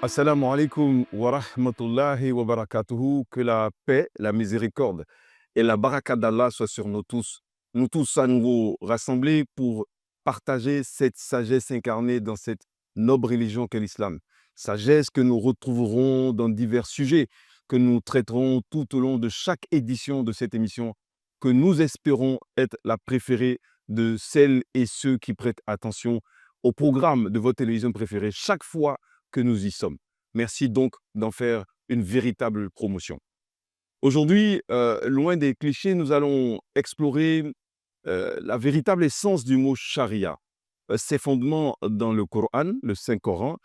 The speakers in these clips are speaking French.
Assalamu alaikum wa rahmatullahi wa barakatuhu. Que la paix, la miséricorde et la baraka d'Allah soient sur nous tous. Nous tous à nouveau rassemblés pour partager cette sagesse incarnée dans cette noble religion qu'est l'islam. Sagesse que nous retrouverons dans divers sujets que nous traiterons tout au long de chaque édition de cette émission que nous espérons être la préférée de celles et ceux qui prêtent attention au programme de votre télévision préférée chaque fois que nous y sommes. Merci donc d'en faire une véritable promotion. Aujourd'hui, loin des clichés, nous allons explorer la véritable essence du mot charia, ses fondements dans le Coran, le Saint-Coran,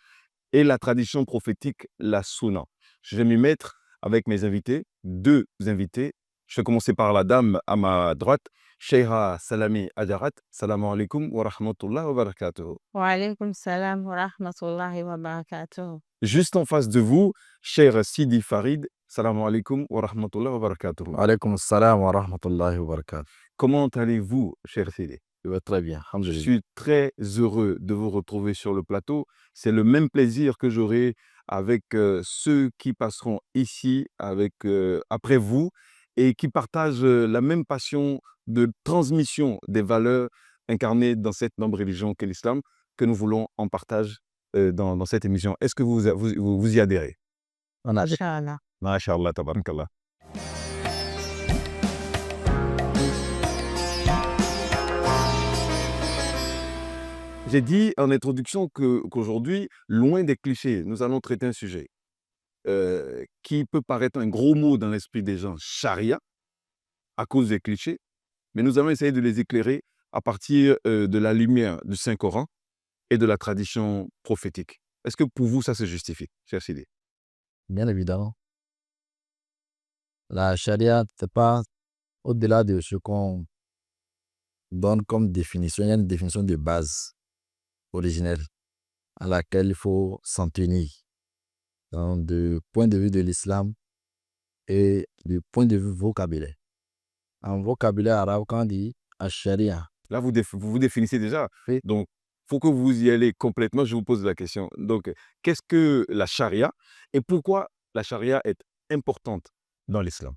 et la tradition prophétique, la Sunna. Je vais m'y mettre avec mes invités, deux invités. Je vais commencer par la dame à ma droite, Sheikha Salami Adarat. Salam alaikum wa rahmatullah wa barakatuh. Wa alaykum salam wa rahmatullahi wa barakatuh. Juste en face de vous, cher Sidi Farid. Salam alaikum wa rahmatullah wa barakatuh. Alaykoum salam wa rahmatullahi wa barakatuh. Comment allez-vous, cher Sidi? Je vais très bien, Je alhamdoulilah. suis très heureux de vous retrouver sur le plateau. C'est le même plaisir que j'aurai avec ceux qui passeront ici après vous et qui partagent la même passion de transmission des valeurs incarnées dans cette noble religion qu'est l'islam, que nous voulons en partage dans cette émission. Est-ce que vous y adhérez? On a dit. Inch'Allah. Masha'Allah, tabarakallah. J'ai dit en introduction qu'aujourd'hui, loin des clichés, nous allons traiter un sujet qui peut paraître un gros mot dans l'esprit des gens, charia, à cause des clichés, mais nous allons essayer de les éclairer à partir de la lumière du Saint-Coran et de la tradition prophétique. Est-ce que pour vous, ça se justifie, cher Sidi? Bien évidemment. La charia, c'est pas au-delà de ce qu'on donne comme définition. Il y a une définition de base originelle à laquelle il faut s'en tenir. Donc, du point de vue de l'islam et du point de vue vocabulaire. En vocabulaire arabe, quand on dit charia, Là, vous vous définissez déjà. Oui. Donc, il faut que vous y allez complètement. Je vous pose la question. Donc, qu'est-ce que la charia et pourquoi la charia est importante dans l'islam?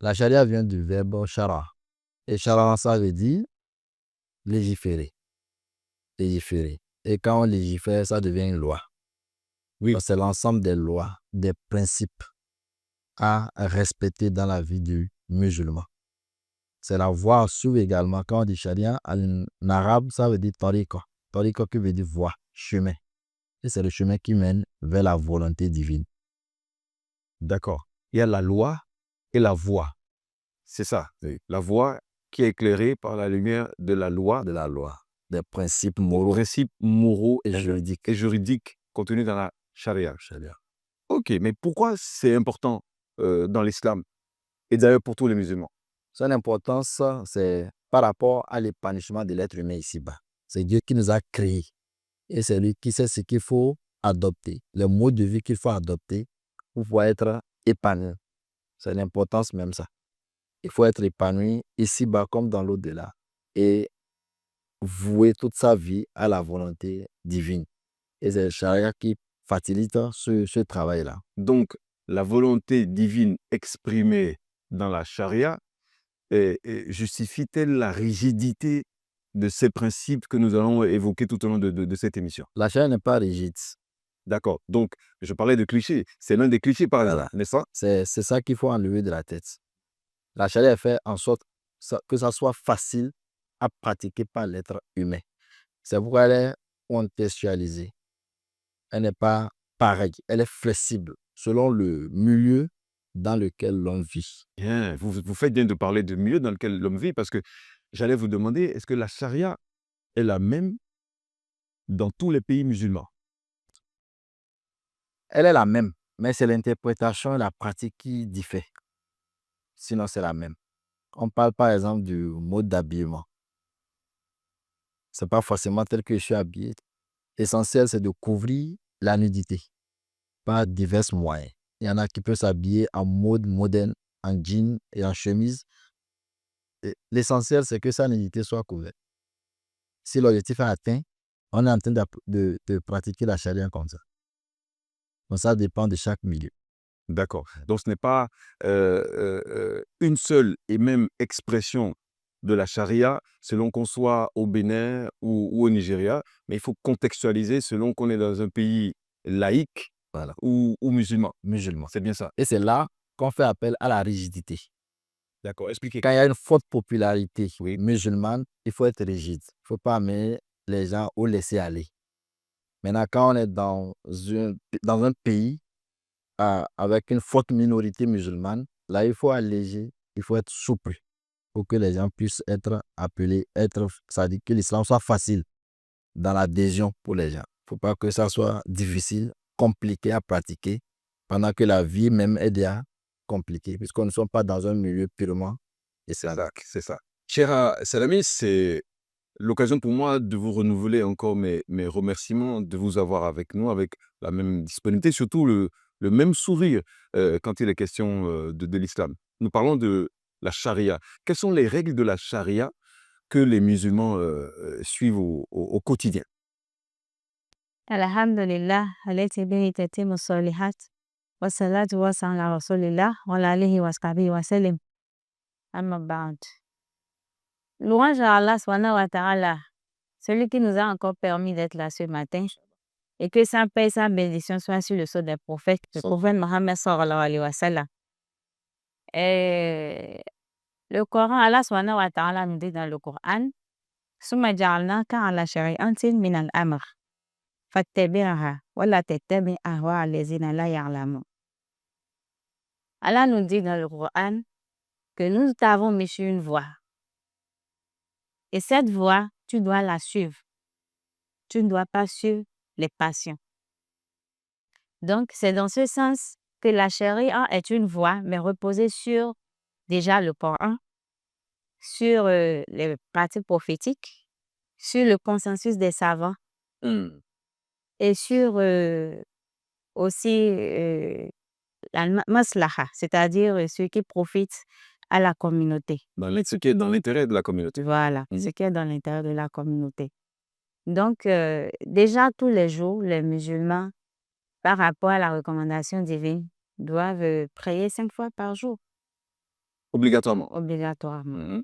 la charia vient du verbe shara. Et shara, ça veut dire légiférer. Légiférer. Et quand on légifère, ça devient une loi. Oui. Donc, c'est l'ensemble des lois, des principes à respecter dans la vie du musulman. C'est la voie à suivre également. Quand on dit charia, en arabe, ça veut dire tariqa. Tariqa qui veut dire voie, chemin. Et c'est le chemin qui mène vers la volonté divine. D'accord. Il y a la loi et la voie. C'est ça. Oui. La voie qui est éclairée par la lumière de la loi, De la loi, des principes moraux principes moraux et juridiques. et juridiques contenus dans la charia. Charia. Ok, mais pourquoi c'est important dans l'islam et d'ailleurs pour tous les musulmans? Son importance, c'est par rapport à l'épanouissement de l'être humain ici-bas. C'est Dieu qui nous a créés. Et c'est lui qui sait ce qu'il faut adopter, le mode de vie qu'il faut adopter pour pouvoir être épanoui. C'est l'importance même ça. Il faut être épanoui ici-bas comme dans l'au-delà et vouer toute sa vie à la volonté divine. Et c'est le charia qui facilite ce travail-là. Donc, la volonté divine exprimée dans la charia justifie-t-elle la rigidité de ces principes que nous allons évoquer tout au long de cette émission? La charia n'est pas rigide. D'accord. Donc, je parlais de clichés. C'est l'un des clichés, par exemple, Voilà. n'est-ce pas? C'est ça qu'il faut enlever de la tête. La charia est faite en sorte que ça soit facile à pratiquer par l'être humain. C'est pourquoi elle est contextualisée. Elle n'est pas pareille. Elle est flexible selon le milieu dans lequel l'on vit. Bien, vous faites bien de parler du milieu dans lequel l'homme vit parce que j'allais vous demander, est-ce que la charia est la même dans tous les pays musulmans? Elle est la même, mais c'est l'interprétation et la pratique qui diffèrent. Sinon, c'est la même. On parle par exemple du mode d'habillement. Ce n'est pas forcément tel que je suis habillé. L'essentiel, c'est de couvrir la nudité par divers moyens. Il y en a qui peuvent s'habiller en mode moderne, en jean et en chemise. L'essentiel, c'est que sa nudité soit couverte. Si l'objectif est atteint, on est en train de pratiquer la charia comme ça. Donc, ça dépend de chaque milieu. D'accord. Donc, ce n'est pas une seule et même expression de la charia selon qu'on soit au Bénin ou au Nigeria, mais il faut contextualiser selon qu'on est dans un pays laïque Voilà. ou musulman. Musulman. C'est bien ça. Et c'est là qu'on fait appel à la rigidité. D'accord. Expliquez. Quand il y a une forte popularité Oui. musulmane, il faut être rigide. Il ne faut pas amener les gens au laisser aller. Maintenant, quand on est dans un pays avec une forte minorité musulmane, là, il faut alléger, il faut être souple pour que les gens puissent être appelés, ça dit que l'islam soit facile dans l'adhésion pour les gens. Il ne faut pas que ça soit difficile, compliqué à pratiquer, pendant que la vie même est déjà compliquée, puisqu'on ne sommes pas dans un milieu purement islamique. C'est ça. Cher Salami, c'est l'occasion pour moi de vous renouveler encore mes remerciements, de vous avoir avec nous, avec la même disponibilité, surtout le même sourire quand il est question de l'islam. Nous parlons de la charia. Quelles sont les règles de la charia que les musulmans suivent au quotidien? Alhamdulillah, التي به تتم الصالحات والصلاة والسلام على رسول الله وعلى آله وصحبه وسلم. Amma ba'd. Louange à Allah subhanahu wa ta'ala, celui qui nous a encore permis d'être là ce matin, et que sa paix et sa bénédiction soient sur le sceau des prophètes, le prophète Mohammed sallallahu alayhi wa sallam. Et le Coran, Allah subhanahu wa ta'ala nous dit dans le Coran, Summa ja'alnaka ala shari'atin min al-amr, fattabi'aha, wa la tattabi' ahwa allazina la ya'lamun. Allah nous dit dans le Coran que nous t'avons mis sur une voie. Et cette voie, tu dois la suivre. Tu ne dois pas suivre les passions. Donc, c'est dans ce sens que la charia est une voie, mais reposée sur déjà le Coran, sur les pratiques prophétiques, sur le consensus des savants et sur aussi la maslaha, c'est-à-dire ce qui profite à la communauté. Ce qui est dans l'intérêt de la communauté. Voilà, ce qui est dans l'intérêt de la communauté. Donc, déjà tous les jours, les musulmans, par rapport à la recommandation divine, doivent prier 5 fois par jour. Obligatoirement. Obligatoirement.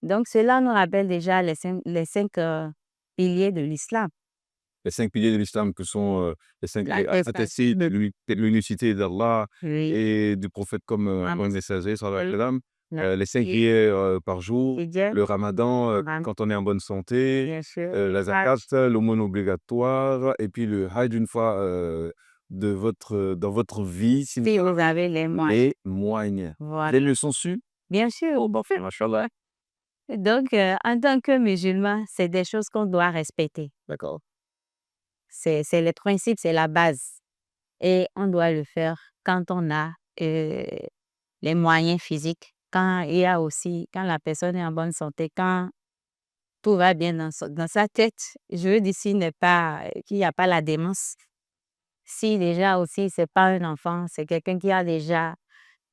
Donc, cela nous rappelle déjà les cinq piliers de l'islam. Les 5 piliers de l'islam que sont les 5 attestés de l'unicité d'Allah et du prophète comme un messager, les 5 prières par jour, le ramadan quand on est en bonne santé, la zakat, l'aumône obligatoire, et puis le hajj une fois dans votre vie, si vous avez les moyens. Voilà. Les leçons sues? Bien sûr. Machallah. Donc, en tant que musulman, c'est des choses qu'on doit respecter. D'accord. C'est les principes, c'est la base. Et on doit le faire quand on a les moyens physiques, quand la personne est en bonne santé, quand tout va bien dans sa tête. Je veux dire, qu'il n'y a pas la démence. Si déjà aussi, ce n'est pas un enfant, c'est quelqu'un qui a déjà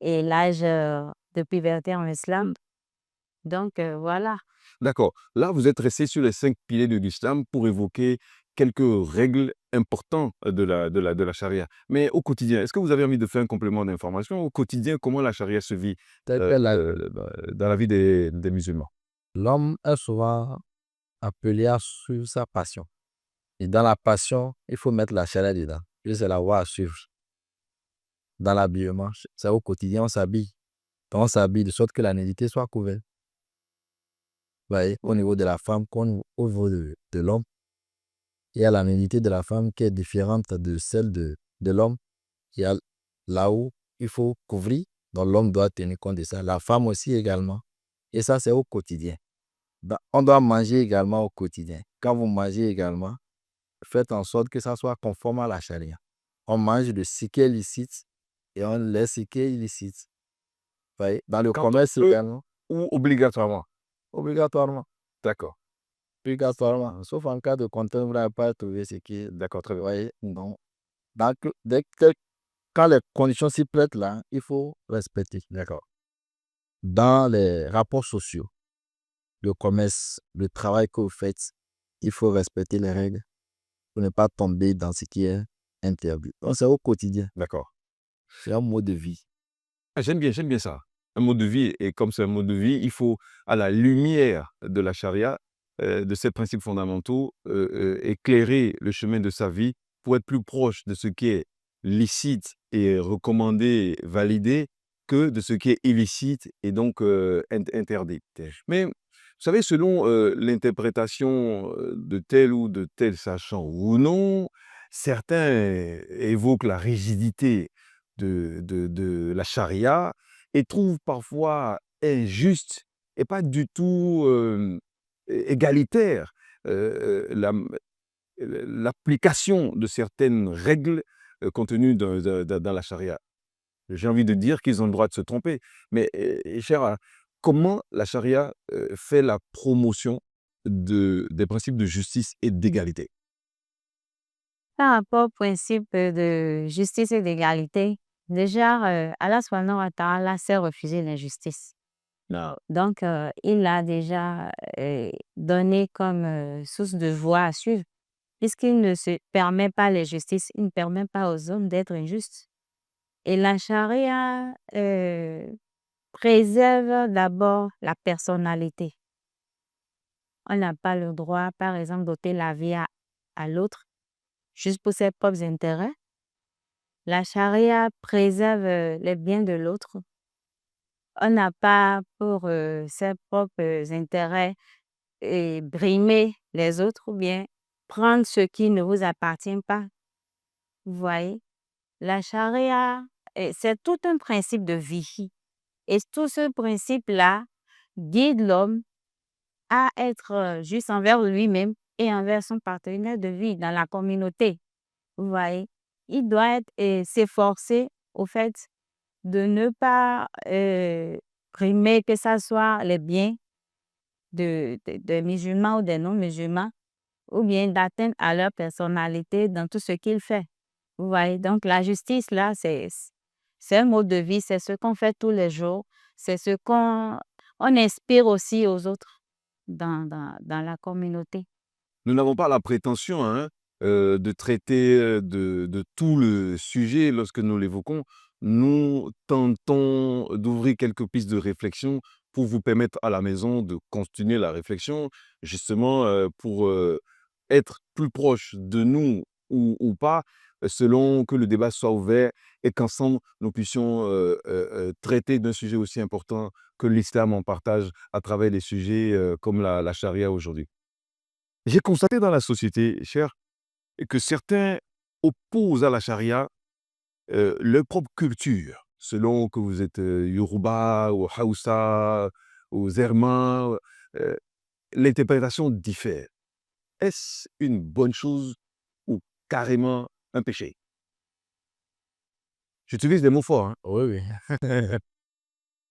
l'âge de puberté en islam. Donc, voilà. D'accord. Là, vous êtes resté sur les 5 piliers de l'islam pour évoquer quelques règles importantes de la charia. Mais au quotidien, est-ce que vous avez envie de faire un complément d'information? Au quotidien, comment la charia se vit dans la vie des musulmans? L'homme est souvent appelé à suivre sa passion. Et dans la passion, il faut mettre la charia dedans. C'est la voie à suivre. Dans l'habillement, c'est au quotidien, on s'habille. Donc, on s'habille de sorte que la nudité soit couverte. Vous voyez, au niveau de la femme comme au niveau de l'homme, il y a la nudité de la femme qui est différente de celle de l'homme. Il y a là où il faut couvrir, donc l'homme doit tenir compte de ça. La femme aussi également. Et ça, c'est au quotidien. Donc, on doit manger également au quotidien. Quand vous mangez également, faites en sorte que ça soit conforme à la charia. On mange de ce qui est licite et on laisse ce qui est illicite. Vous voyez, dans le commerce également. Ou obligatoirement? Obligatoirement. D'accord. Obligatoirement. Sauf en cas de contrainte, vous n'avez pas trouvé ce qui est. D'accord, très bien. Vous voyez, donc, quand les conditions s'y prêtent là, il faut respecter. D'accord. Dans les rapports sociaux, le commerce, le travail que vous faites, il faut respecter les règles pour ne pas tomber dans ce qui est interdit. Donc, c'est au quotidien. D'accord. C'est un mode de vie. Ah, j'aime bien ça. Un mode de vie, et comme c'est un mode de vie, il faut, à la lumière de la charia, de ces principes fondamentaux, éclairer le chemin de sa vie pour être plus proche de ce qui est licite et recommandé, validé, que de ce qui est illicite et donc interdit. Mais vous savez, selon l'interprétation de tel ou de tel sachant ou non, certains évoquent la rigidité de la charia et trouvent parfois injuste et pas du tout égalitaire l'application de certaines règles contenues dans la charia. J'ai envie de dire qu'ils ont le droit de se tromper. Mais, cher, comment la charia fait la promotion des principes de justice et d'égalité? Par rapport au principe de justice et d'égalité, déjà, Allah subhanahu wa ta'ala s'est refusé l'injustice. Ah, Donc, il a déjà donné comme source de voie à suivre, puisqu'il ne se permet pas l'injustice, il ne permet pas aux hommes d'être injustes. Et la charia préserve d'abord la personnalité. On n'a pas le droit, par exemple, d'ôter la vie à l'autre juste pour ses propres intérêts. La charia préserve les biens de l'autre. On n'a pas pour ses propres intérêts et brimer les autres ou bien prendre ce qui ne vous appartient pas. Vous voyez, la charia, c'est tout un principe de vie. Et tout ce principe-là guide l'homme à être juste envers lui-même et envers son partenaire de vie dans la communauté. Vous voyez, il doit s'efforcer au fait de ne pas primer que ce soit les biens des musulmans ou des non-musulmans, ou bien d'atteindre à leur personnalité dans tout ce qu'il fait. Vous voyez, donc la justice, là, c'est un mode de vie, c'est ce qu'on fait tous les jours, c'est ce qu'on inspire aussi aux autres dans la communauté. nous n'avons pas la prétention de traiter de tout le sujet lorsque nous l'évoquons. Nous tentons d'ouvrir quelques pistes de réflexion pour vous permettre à la maison de continuer la réflexion, justement pour être plus proche de nous ou pas, selon que le débat soit ouvert et qu'ensemble nous puissions traiter d'un sujet aussi important que l'islam en partage à travers des sujets comme la charia aujourd'hui. J'ai constaté dans la société, cher, que certains opposent à la charia leur propre culture, selon que vous êtes Yoruba ou Hausa ou Zerma, euh, l'interprétation diffère. Est-ce une bonne chose ou carrément un péché? J'utilise des mots forts. Hein. Oui, oui.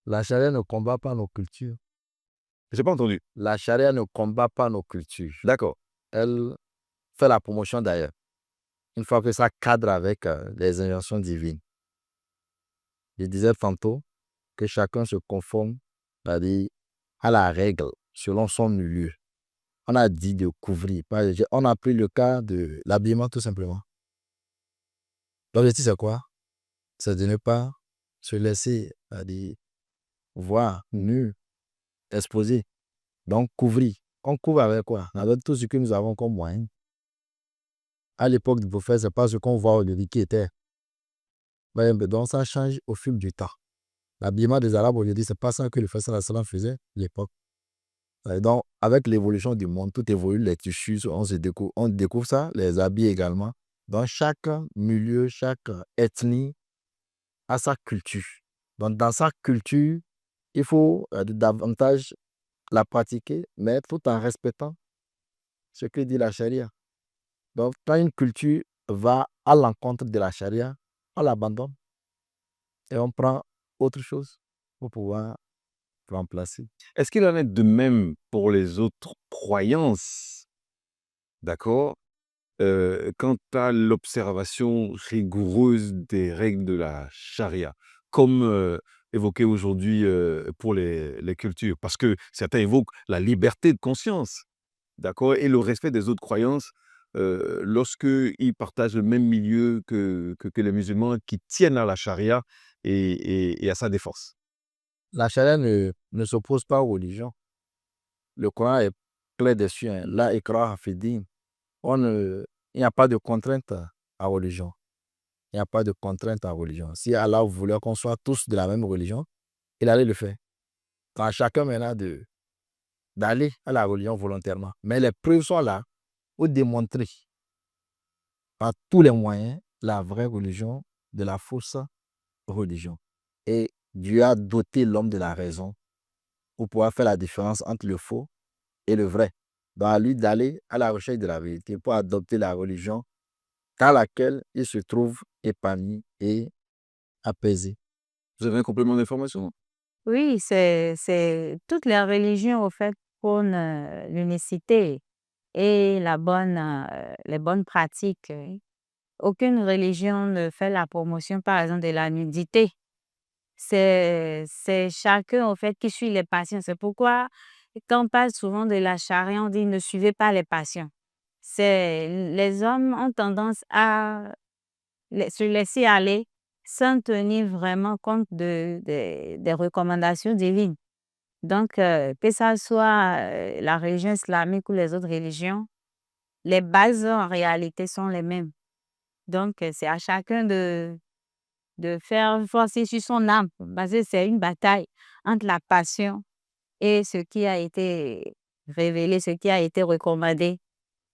La charia ne combat pas nos cultures. Je n'ai pas entendu. La charia ne combat pas nos cultures. D'accord. Elle fait la promotion d'ailleurs. Une fois que ça cadre avec les injonctions divines. Je disais tantôt que chacun se conforme, c'est-à-dire à la règle selon son milieu. On a dit de couvrir. On a pris le cas de l'habillement tout simplement. L'objectif c'est quoi? C'est de ne pas se laisser voir nu, exposé. Donc couvrir. On couvre avec quoi? Avec tout ce que nous avons comme moyen. À l'époque du prophète, ce n'est pas ce qu'on voit aujourd'hui qui était. Donc ça change au fil du temps. L'habillement des Arabes aujourd'hui, ce n'est pas ça que le prophète sallallahu alayhi wa sallam faisait à l'époque. Donc, avec l'évolution du monde, tout évolue, les tissus, on découvre ça, les habits également. Donc, chaque milieu, chaque ethnie a sa culture. Donc, dans sa culture, il faut davantage la pratiquer, mais tout en respectant ce que dit la charia. Donc, quand une culture va à l'encontre de la charia, on l'abandonne et on prend autre chose pour pouvoir remplacer. Est-ce qu'il en est de même pour les autres croyances? D'accord? Quant à l'observation rigoureuse des règles de la charia, comme évoqué aujourd'hui pour les cultures, parce que certains évoquent la liberté de conscience, d'accord, et le respect des autres croyances lorsqu'ils partagent le même milieu que les musulmans qui tiennent à la charia et à sa défense? La charia ne s'oppose pas aux religions. Le Coran est clair dessus. Hein. La ikraha fi din. Il n'y a pas de contrainte à religion. Il n'y a pas de contrainte à religion. Si Allah voulait qu'on soit tous de la même religion, il allait le faire. Quand chacun maintenant d'aller à la religion volontairement. Mais les preuves sont là pour démontrer par tous les moyens la vraie religion de la fausse religion. Et Dieu a doté l'homme de la raison pour pouvoir faire la différence entre le faux et le vrai. Donc à lui d'aller à la recherche de la vérité pour adopter la religion dans laquelle il se trouve épanoui et apaisé. Vous avez un complément d'information? Oui, c'est toutes les religions, au fait, prônent l'unicité et les bonnes pratiques. Aucune religion ne fait la promotion, par exemple, de la nudité. C'est chacun, au fait, qui suit les passions. C'est pourquoi, quand on parle souvent de la charia, on dit ne suivez pas les passions. Les hommes ont tendance à se laisser aller sans tenir vraiment compte des recommandations divines. Donc, que ça soit la religion islamique ou les autres religions, les bases en réalité sont les mêmes. Donc, c'est à chacun de faire forcer sur son âme, parce que c'est une bataille entre la passion et ce qui a été révélé, ce qui a été recommandé.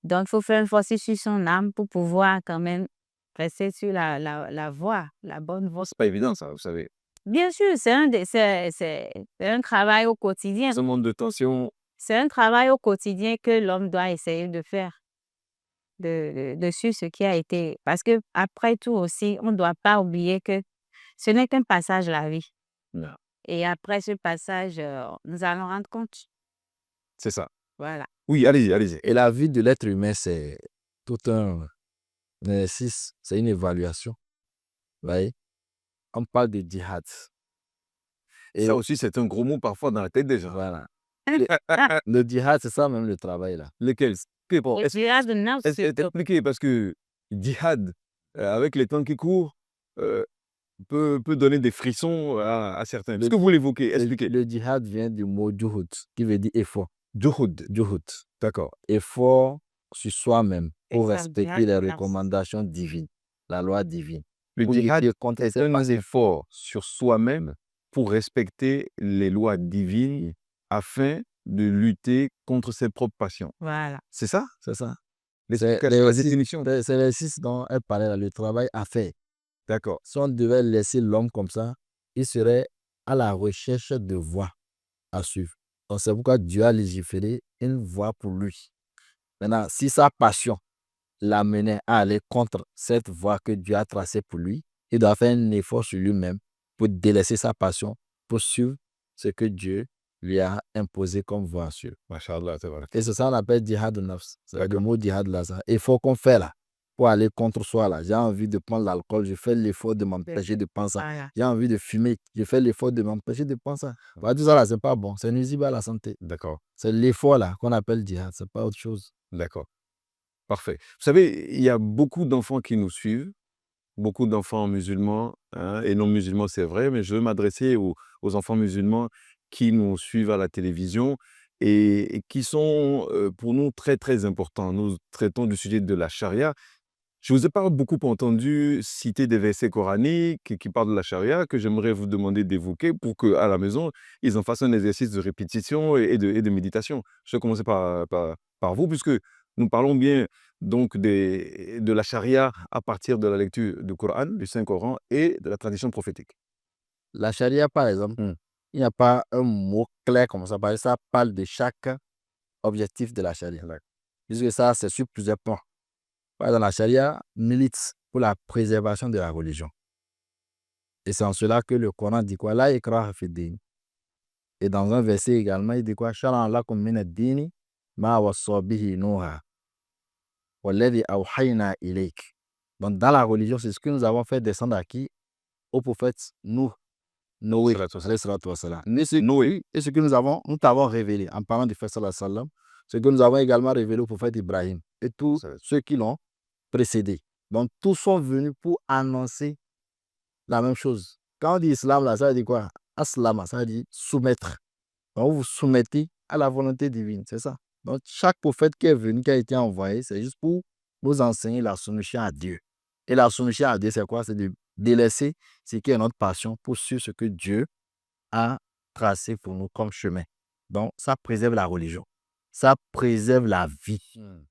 Donc, il faut faire forcer sur son âme pour pouvoir quand même rester sur la voie, la bonne voie. C'est pas évident ça, vous savez. Bien sûr, c'est un travail au quotidien. Ce monde de tension. C'est un travail au quotidien que l'homme doit essayer de faire, de suivre ce qui a été. Parce que après tout aussi, on ne doit pas oublier que ce n'est qu'un passage la vie. Non. Et après ce passage, nous allons rendre compte. C'est ça. Voilà. Oui, allez-y, allez-y. Et la vie de l'être humain, c'est tout un exercice, c'est une évaluation. Vous voyez? On parle de djihad. Et Ça aussi, c'est un gros mot parfois dans la tête des gens. voilà. Le djihad, c'est ça même le travail là. Lequel? Bon, Le djihad de nafs, expliquez, parce que djihad, avec les temps qui courent, peut donner des frissons à certains. Est-ce que vous l'évoquez? Expliquez. Le djihad vient du mot juhud, qui veut dire effort. Juhud. Juhud. D'accord. Effort sur soi-même pour Exact, respecter djihad les de nafs. recommandations divines, la loi divine. Le Pour djihad lutter contre est ces un passions. effort sur soi-même pour respecter les lois divines afin de lutter contre ses propres passions. Voilà. C'est ça? C'est ça. La définition. C'est l'exercice dont elle parlait, là, le travail à faire. D'accord. Si on devait laisser l'homme comme ça, il serait à la recherche de voies à suivre. Donc c'est pourquoi Dieu a légiféré une voie pour lui. Maintenant, si sa passion l'amenait à aller contre cette voie que Dieu a tracée pour lui, il doit faire un effort sur lui-même pour délaisser sa passion, pour suivre ce que Dieu lui a imposé comme voie à suivre. Masha'Allah, c'est vrai. Et c'est ça qu'on appelle djihad de nafs. C'est le D'accord. mot djihad là, ça. Effort qu'on fait là, pour aller contre soi là. J'ai envie de prendre l'alcool, je fais l'effort de m'empêcher de prendre ça. Voilà. J'ai envie de fumer, je fais l'effort de m'empêcher de prendre ça. Voilà, tout ça là, c'est pas bon, c'est nuisible à la santé. D'accord. C'est l'effort là qu'on appelle djihad, c'est pas autre chose. D'accord. Parfait. Vous savez, il y a beaucoup d'enfants qui nous suivent, beaucoup d'enfants musulmans, hein, et non musulmans, c'est vrai, mais je veux m'adresser aux enfants musulmans qui nous suivent à la télévision et qui sont pour nous très, très importants. Nous traitons du sujet de la charia. Je ne vous ai pas beaucoup entendu citer des versets coraniques qui parlent de la charia que j'aimerais vous demander d'évoquer pour qu'à la maison, ils en fassent un exercice de répétition et de méditation. Je vais commencer par vous, puisque nous parlons bien donc de la charia à partir de la lecture du Coran, du Saint-Coran et de la tradition prophétique. La charia, par exemple, il n'y a pas un mot clair comme ça, parce que ça parle de chaque objectif de la charia. Puisque ça, c'est sur plusieurs points. Par exemple, la charia milite pour la préservation de la religion. Et c'est en cela que le Coran dit quoi? La ikraha fi din. Et dans un verset également, il dit quoi? Sharan lakum min ad-dini ma wassa bihi Nuha walladhi awhayna ilayk. Donc, dans la religion, c'est ce que nous avons fait descendre à qui? Au prophète Noé. Salatu wassalam. Noé. Et ce que nous t'avons révélé en parlant du prophète sallallahu alayhi wa sallam, Ce que nous avons également révélé au prophète Ibrahim et tous C'est vrai. ceux qui l'ont précédé. Donc, tous sont venus pour annoncer la même chose. Quand on dit islam, là, ça veut dire quoi? Aslama, ça veut dire soumettre. Donc, vous vous soumettez à la volonté divine, c'est ça. Donc, chaque prophète qui est venu, qui a été envoyé, c'est juste pour nous enseigner la soumission à Dieu. Et la soumission à Dieu, c'est quoi? C'est de délaisser ce qui est notre passion pour suivre ce que Dieu a tracé pour nous comme chemin. Donc, ça préserve la religion. Ça préserve la vie. Vous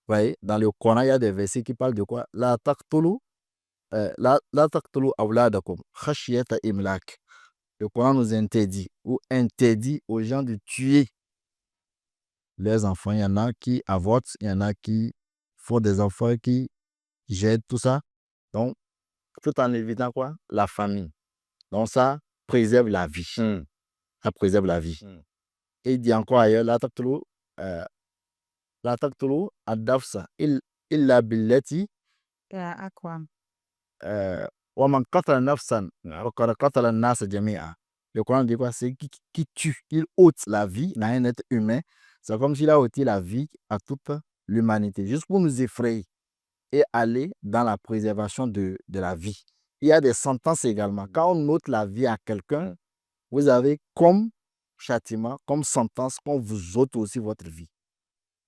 voyez, dans le Coran, il y a des versets qui parlent de quoi? La taqtulu awladakum khashyata imlak. Le Coran nous interdit ou interdit aux gens de tuer les enfants. Il y en a qui avortent, il y en a qui font des enfants qui jettent tout ça. Donc, tout en évitant quoi? La famine. Donc, ça préserve la vie. Ça préserve la vie. Et il dit encore ailleurs, la taqtulu ad-dafsa illa billati À quoi? wa man qatala nafsan faqad qatala an-nasa jami'a. Le Coran dit quoi? C'est qui tue, il ôte la vie à un être humain. C'est comme s'il a ôté la vie à toute l'humanité, juste pour nous effrayer et aller dans la préservation de la vie. Il y a des sentences également. Quand on ôte la vie à quelqu'un, vous avez comme châtiment, comme sentence, qu'on vous ôte aussi votre vie.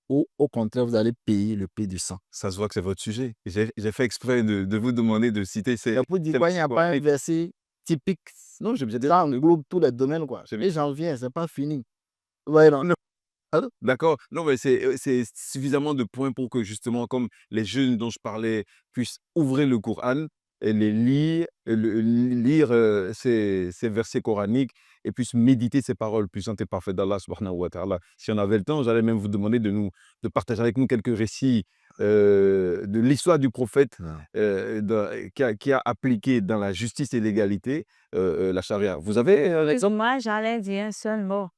Ou au contraire, vous allez payer le prix du sang. Ça se voit que c'est votre sujet. J'ai fait exprès de vous demander de citer ces... C'est pour dire quoi, il n'y a pas un verset typique. Non, je me disais... Ça englobe tous les domaines, quoi. C'est Et j'en viens, c'est pas fini. Ouais, non. D'accord. Non, mais c'est suffisamment de points pour que justement, comme les jeunes dont je parlais puissent ouvrir le Coran et les lire, lire ces versets coraniques et puissent méditer ces paroles puissantes et parfaites d'Allah subhanahu wa ta'ala. Si on avait le temps, j'allais même vous demander de partager avec nous quelques récits de l'histoire du prophète qui a appliqué dans la justice et l'égalité la charia. Vous avez un exemple? Moi, j'allais dire un seul mot.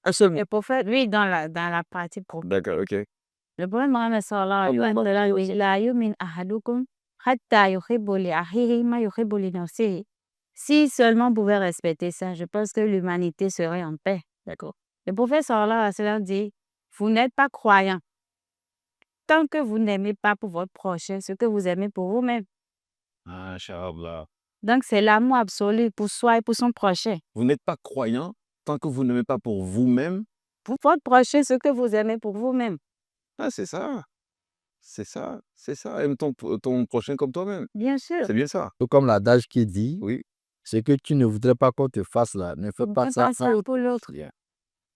Un seul mot. Le prophète, oui, dans la partie prophète. D'accord, ok. Le prophète Mohammed sallallahu alayhi wa sallam, la yu'min ahadukum hatta yuhibbu li akhihi ma yuhibbu li nafsihi. Si seulement on pouvait respecter ça, je pense que l'humanité serait en paix. D'accord. Le prophète sallallahu alayhi wa sallam dit, vous n'êtes pas croyant tant que vous n'aimez pas pour votre prochain ce que vous aimez pour vous-même. Ah, Inch'Allah. Donc, c'est l'amour absolu pour soi et pour son prochain. Vous n'êtes pas croyant tant que vous n'aimez pas pour vous-même. Pour votre prochain ce que vous aimez pour vous-même. Ah, c'est ça. C'est ça. C'est ça. Aime ton prochain comme toi-même. Bien sûr. C'est bien ça. Tout comme l'adage qui dit, Oui. ce que tu ne voudrais pas qu'on te fasse là, ne fais pas ça pour l'autre. Bien.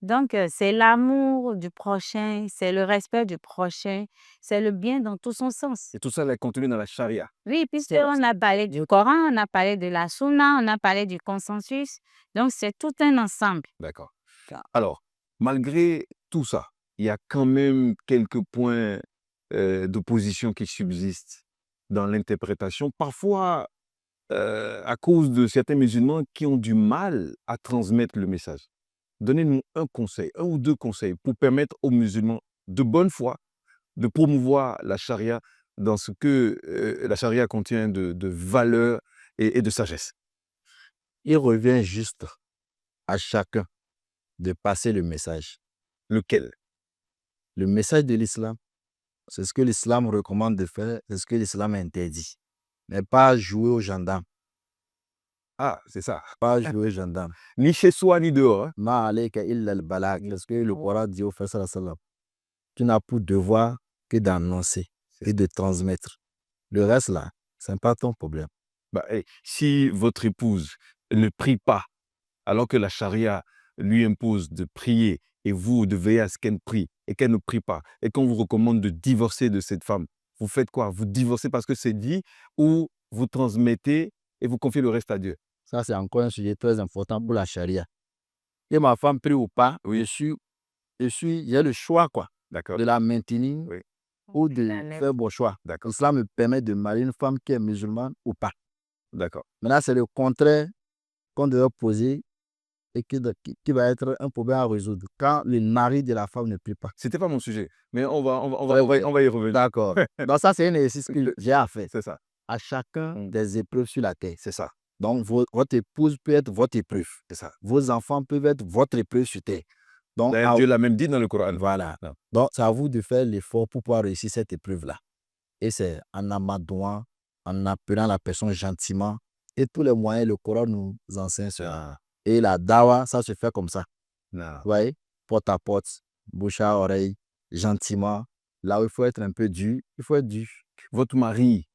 Donc, c'est l'amour du prochain, c'est le respect du prochain, c'est le bien dans tout son sens. Et tout ça est contenu dans la charia. Oui, puisqu'on a parlé du Coran, on a parlé de la Sunna, on a parlé du consensus. Donc, c'est tout un ensemble. D'accord. Alors, malgré tout ça, il y a quand même quelques points d'opposition qui subsistent dans l'interprétation. Parfois, à cause de certains musulmans qui ont du mal à transmettre le message. Donnez-nous un conseil, un ou deux conseils pour permettre aux musulmans de bonne foi de promouvoir la charia dans ce que la charia contient de valeurs et de sagesse. Il revient juste à chacun de passer le message. Lequel? Le message de l'islam, c'est ce que l'islam recommande de faire, c'est ce que l'islam interdit. Mais pas jouer aux gendarmes. Ah, c'est ça. Pas jouer aux gendarmes. Ni chez soi, ni dehors. Hein? Ma alayka illa al-balag. C'est ce que le Coran dit au Prophète sallallahu alayhi wa sallam. Tu n'as pour devoir que d'annoncer et de transmettre. Le reste là, ce n'est pas ton problème. Bah, hey, si votre épouse ne prie pas, alors que la charia lui impose de prier, et vous devez à ce qu'elle prie, et qu'elle ne prie pas, et qu'on vous recommande de divorcer de cette femme, vous faites quoi? Vous divorcez parce que c'est dit, ou vous transmettez et vous confiez le reste à Dieu? Ça, c'est encore un sujet très important pour la charia. Et ma femme prie ou pas, Oui. j'ai le choix quoi, D'accord. de la maintenir Oui. ou de faire bon choix. D'accord. Cela me permet de marier une femme qui est musulmane ou pas. D'accord. Maintenant, c'est le contraire qu'on doit poser et qui va être un problème à résoudre quand le mari de la femme ne prie pas. C'était pas mon sujet, mais on va y revenir. D'accord. Donc ça, c'est un exercice que j'ai à faire. C'est ça. À chacun des épreuves sur la terre. C'est ça. Donc votre épouse peut être votre épreuve. C'est ça. Vos enfants peuvent être votre épreuve sur terre. Donc, D'ailleurs, Dieu l'a même dit dans le Coran. voilà. Non. Donc, c'est à vous de faire l'effort pour pouvoir réussir cette épreuve-là. Et c'est en amadouant, en appelant la personne gentiment. Et tous les moyens, le Coran nous enseigne cela. Et la dawa, ça se fait comme ça. Non. Vous voyez, porte à porte, bouche à oreille, gentiment. Là où il faut être un peu dur, il faut être dur. Votre mari,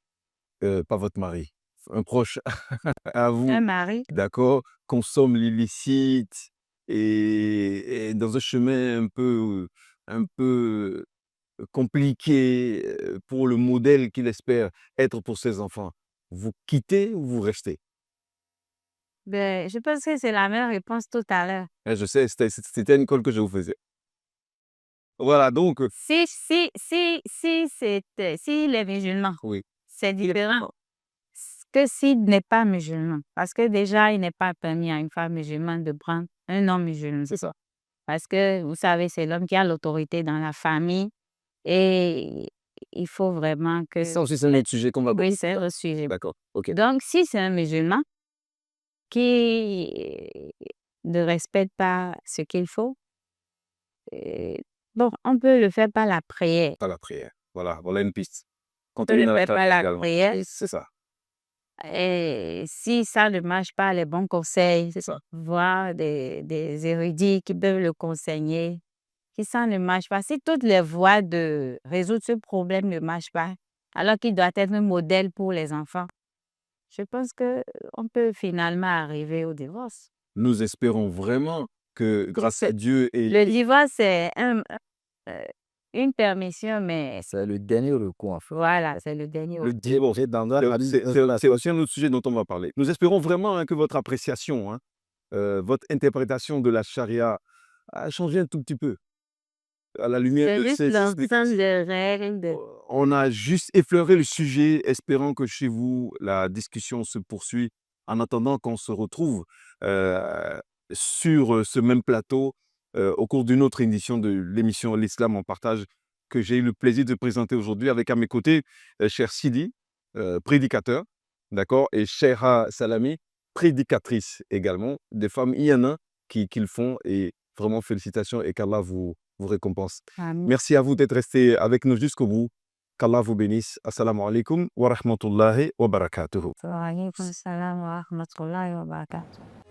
pas votre mari, un proche à vous, Un mari, d'accord, consomme l'illicite et dans un chemin un peu compliqué pour le modèle qu'il espère être pour ses enfants. Vous quittez ou vous restez? ben, je pense que c'est la même réponse tout à l'heure. Je sais, c'était une colle que je vous faisais. Voilà, donc, Si s'il est musulman, oui. c'est différent que s'il n'est pas musulman. Parce que déjà, il n'est pas permis à une femme musulmane de prendre un homme musulman. C'est ça. Parce que, vous savez, c'est l'homme qui a l'autorité dans la famille et il faut vraiment que... Ça aussi, c'est un autre sujet qu'on va Oui, c'est un sujet. D'accord, ok. Donc, si c'est un musulman qui ne respecte pas ce qu'il faut, bon, on peut le faire par la prière. Pas la prière. Voilà une piste. On peut le Continuez faire par la également. prière. C'est ça. Et si ça ne marche pas, les bons conseils, C'est ça. voir des érudits qui peuvent le conseiller. Si ça ne marche pas, si toutes les voies de résoudre ce problème ne marchent pas, alors qu'il doit être un modèle pour les enfants, je pense qu'on peut finalement arriver au divorce. Nous espérons vraiment que grâce à Dieu Le divorce, c'est une permission, mais C'est le dernier recours, en fait. voilà, c'est le dernier. le divorce, c'est aussi un autre sujet dont on va parler. Nous espérons vraiment que votre appréciation, votre interprétation de la charia a changé un tout petit peu à la lumière C'est de juste ces l'ensemble de règles. On a juste effleuré le sujet, espérant que chez vous, la discussion se poursuit. En attendant qu'on se retrouve sur ce même plateau au cours d'une autre édition de l'émission L'Islam en partage que j'ai eu le plaisir de présenter aujourd'hui avec à mes côtés cher Sidi, prédicateur, d'accord, et Cheikha Salami, prédicatrice également. Des femmes, il y en a qui le font et vraiment félicitations et qu'Allah vous récompense. Amin. Merci à vous d'être restés avec nous jusqu'au bout. Qu'Allah vous bénisse. Assalamu alaikum wa rahmatullahi wa barakatuhu. Wa alaykum salam wa rahmatullahi wa barakatuh.